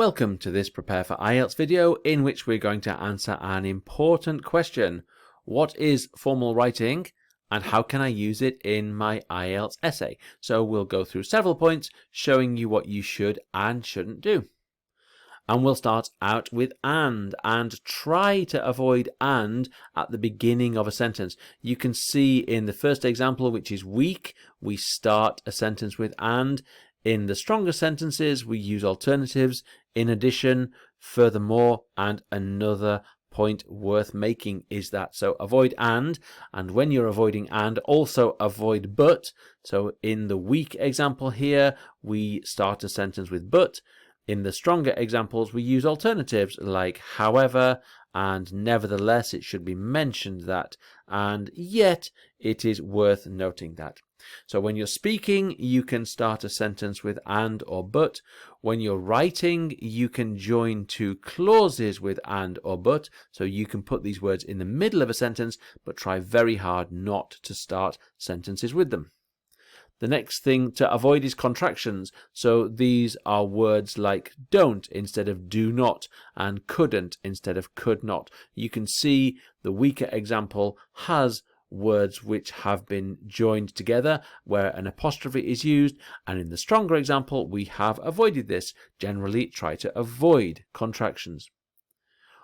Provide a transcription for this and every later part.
Welcome to this Prepare for IELTS video in which we're going to answer an important question. What is formal writing and how can I use it in my IELTS essay? So we'll go through several points showing you what you should and shouldn't do. And we'll start out with and try to avoid and at the beginning of a sentence. You can see in the first example, which is week, we start a sentence with and. In the stronger sentences, we use alternatives, in addition, furthermore, and another point worth making is that. So avoid and when you're avoiding and, also avoid but. So in the weak example here, we start a sentence with but. In the stronger examples, we use alternatives like however and nevertheless. It should be mentioned that, and yet it is worth noting that. So when you're speaking, you can start a sentence with and or but. When you're writing, you can join two clauses with and or but. So you can put these words in the middle of a sentence, but try very hard not to start sentences with them. The next thing to avoid is contractions. So these are words like don't instead of do not and couldn't instead of could not. You can see the weaker example has words which have been joined together where an apostrophe is used, and in the stronger example we have avoided this. Generally try to avoid contractions.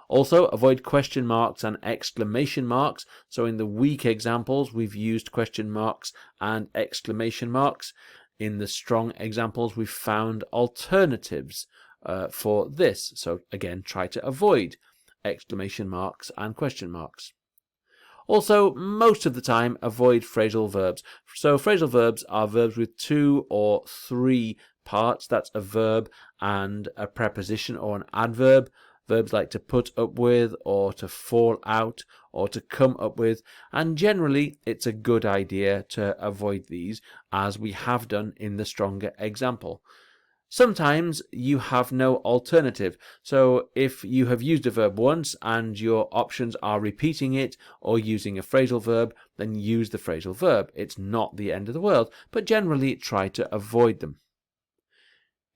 Also avoid question marks and exclamation marks. So in the weak examples we've used question marks and exclamation marks. In the strong examples we've found alternatives for this. So again, try to avoid exclamation marks and question marks. Also, most of the time, avoid phrasal verbs. So phrasal verbs are verbs with 2 or 3 parts. That's a verb and a preposition or an adverb. Verbs like to put up with, or to fall out, or to come up with. And generally, it's a good idea to avoid these, as we have done in the stronger example. Sometimes you have no alternative. So if you have used a verb once and your options are repeating it or using a phrasal verb, then use the phrasal verb. It's not the end of the world, but generally try to avoid them.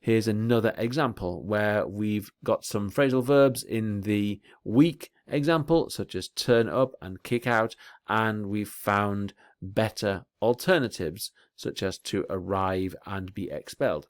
Here's another example where we've got some phrasal verbs in the weak example, such as turn up and kick out, and we've found better alternatives, such as to arrive and be expelled.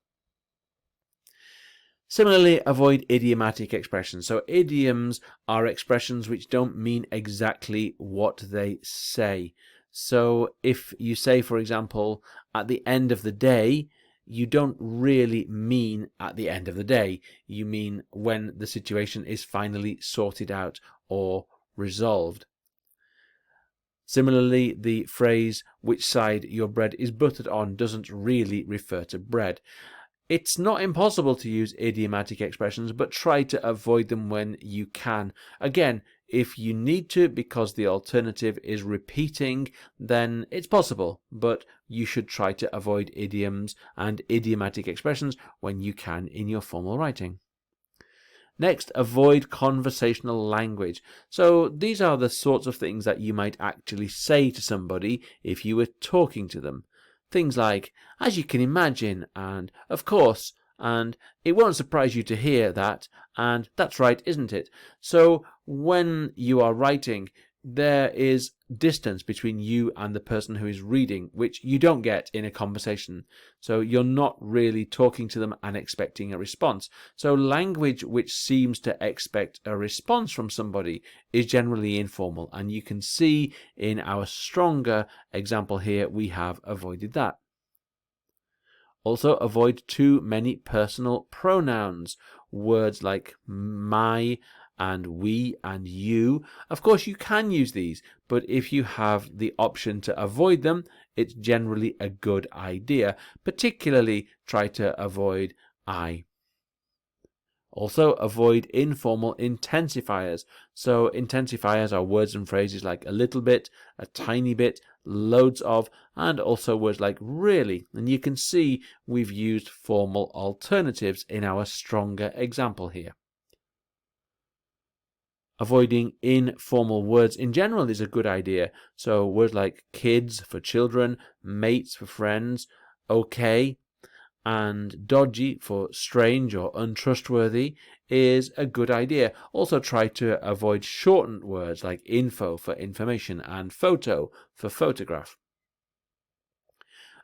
Similarly, avoid idiomatic expressions. So idioms are expressions which don't mean exactly what they say. So if you say, for example, at the end of the day, you don't really mean at the end of the day. You mean when the situation is finally sorted out or resolved. Similarly, the phrase which side your bread is buttered on doesn't really refer to bread. It's not impossible to use idiomatic expressions, but try to avoid them when you can. Again, if you need to because the alternative is repeating, then it's possible, but you should try to avoid idioms and idiomatic expressions when you can in your formal writing. Next, avoid conversational language. So these are the sorts of things that you might actually say to somebody if you were talking to them. Things like, as you can imagine, and of course, and it won't surprise you to hear that, and that's right, isn't it? So when you are writing, there is distance between you and the person who is reading, which you don't get in a conversation. So you're not really talking to them and expecting a response. So language which seems to expect a response from somebody is generally informal, and you can see in our stronger example here we have avoided that. Also, avoid too many personal pronouns. Words like my and we and you. Of course, you can use these, but if you have the option to avoid them, it's generally a good idea. Particularly, try to avoid I. Also, avoid informal intensifiers. So intensifiers are words and phrases like a little bit, a tiny bit, loads of, and also words like really. And you can see we've used formal alternatives in our stronger example here. Avoiding informal words in general is a good idea. So words like kids for children, mates for friends, okay, and dodgy for strange or untrustworthy is a good idea. Also try to avoid shortened words like info for information and photo for photograph.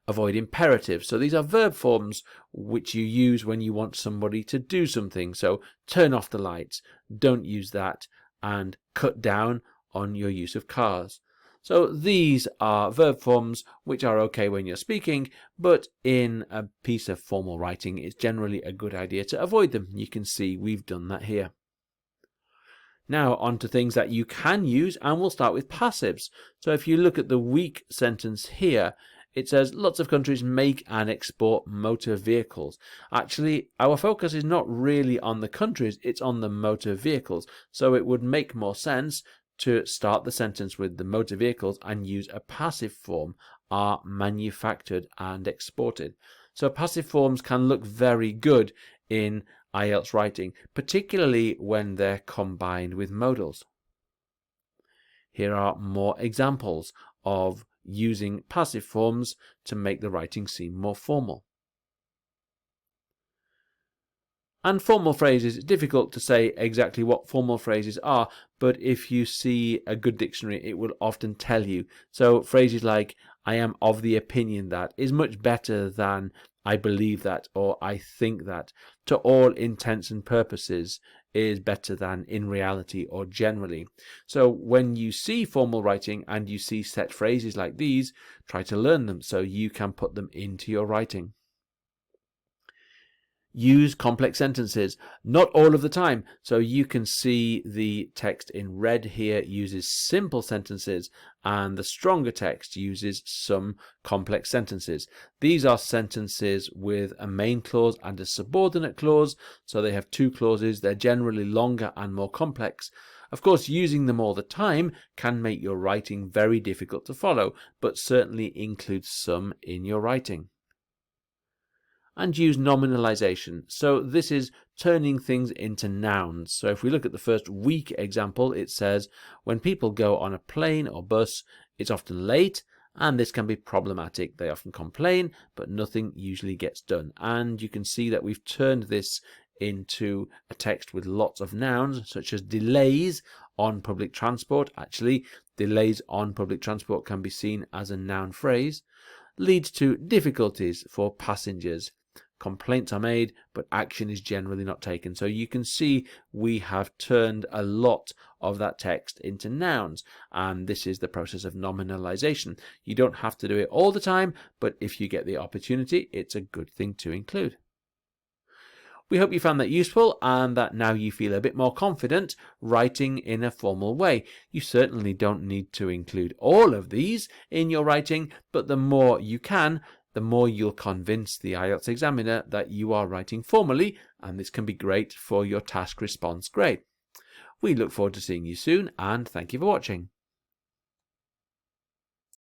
Avoid imperatives. So these are verb forms which you use when you want somebody to do something. So turn off the lights, don't use that, and cut down on your use of cars. So these are verb forms which are okay when you're speaking, but in a piece of formal writing, it's generally a good idea to avoid them. You can see we've done that here. Now on to things that you can use, and we'll start with passives. So if you look at the weak sentence here, it says lots of countries make and export motor vehicles. Actually, our focus is not really on the countries, it's on the motor vehicles. So it would make more sense to start the sentence with the motor vehicles and use a passive form, are manufactured and exported. So passive forms can look very good in IELTS writing, particularly when they're combined with modals. Here are more examples of using passive forms to make the writing seem more formal. And formal phrases, it's difficult to say exactly what formal phrases are, but if you see a good dictionary, it will often tell you. So phrases like, I am of the opinion that, is much better than I believe that or I think that. To all intents and purposes is better than in reality or generally. So when you see formal writing and you see set phrases like these, try to learn them so you can put them into your writing. Use complex sentences, not all of the time. So you can see the text in red here uses simple sentences, and the stronger text uses some complex sentences. These are sentences with a main clause and a subordinate clause. So they have two clauses. They're generally longer and more complex. Of course, using them all the time can make your writing very difficult to follow, but certainly include some in your writing. And use nominalization. So this is turning things into nouns. So if we look at the first weak example, it says, when people go on a plane or bus, it's often late, and this can be problematic. They often complain, but nothing usually gets done. And you can see that we've turned this into a text with lots of nouns, such as delays on public transport. Actually, delays on public transport can be seen as a noun phrase. Leads to difficulties for passengers. Complaints are made, but action is generally not taken. So you can see we have turned a lot of that text into nouns, and this is the process of nominalization. You don't have to do it all the time, but if you get the opportunity, it's a good thing to include. We hope you found that useful and that now you feel a bit more confident writing in a formal way. You certainly don't need to include all of these in your writing, but the more you can, the more you'll convince the IELTS examiner that you are writing formally, and this can be great for your task response grade. We look forward to seeing you soon, and thank you for watching.